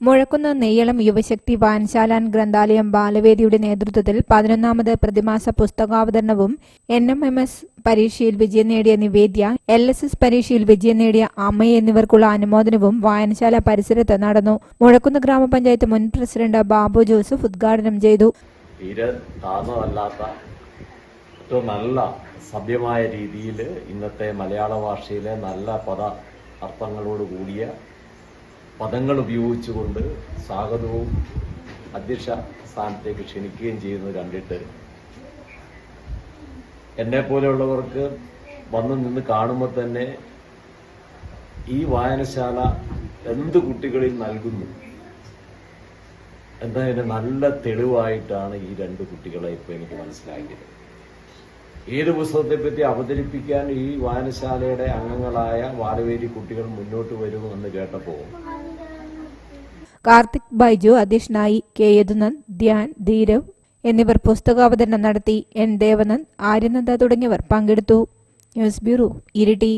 മുഴക്കുന്ന് നെയ്യളം യുവശക്തി വായനശാല ഗ്രന്ഥാലയം ബാലവേദിയുടെ നേതൃത്വത്തിൽ 11ാമത് പ്രതിമാസ പുസ്തകാവതരണവും NMMS പരീക്ഷയിൽ വിജയം നേടിയ നിവേദ്യ, LSS പരീക്ഷയിൽ വിജയം നേടിയ അമ്മ എന്നിവർക്കുള്ള അനുമോദനവും വായനശാല പരിസരത്ത് നടന്നു. മുഴക്കുന്ന് ഗ്രാമപഞ്ചായത്ത് മുൻ പ്രസിഡന്റ് ബാബു ജോസഫ് ഉദ്ഘാടനം ചെയ്തു. ഏറ്റവും നല്ല സഭ്യമായ രീതിയിൽ ഇന്നത്തെ മലയാള ഭാഷയിലെ നല്ല പദ അർത്ഥങ്ങളോട് കൂടിയ പദങ്ങൾ ഉപയോഗിച്ചുകൊണ്ട് സ്വാഗതവും അധ്യക്ഷ സ്ഥാനത്തേക്ക് ക്ഷണിക്കുകയും ചെയ്യുന്നത് കണ്ടിട്ട് എന്നെപ്പോലെയുള്ളവർക്ക് വന്നു നിന്ന് കാണുമ്പോൾ തന്നെ ഈ വായനശാല എന്ത് കുട്ടികളിൽ നൽകുന്നു എന്നതിന് നല്ല തെളിവായിട്ടാണ് ഈ രണ്ട് കുട്ടികളെ ഇപ്പോൾ എനിക്ക് മനസ്സിലാക്കിയത്. ഏത് പുസ്തകത്തെപ്പറ്റി അവതരിപ്പിക്കാൻ ഈ വായനശാലയുടെ അംഗങ്ങളായ ബാലവേദി കുട്ടികൾ മുന്നോട്ട് വരുമെന്ന് കേട്ടപ്പോൾ കാർത്തിക് ബൈജു അധ്യക്ഷനായി. കെ യദുനന്ദ്, ധ്യാൻ, ധീരവ് എന്നിവർ പുസ്തകാവതരണം നടത്തി. N ദേവനന്ദ്, ആര്യനന്ദ തുടങ്ങിയവർ പങ്കെടുത്തു. News bureau, Iritty.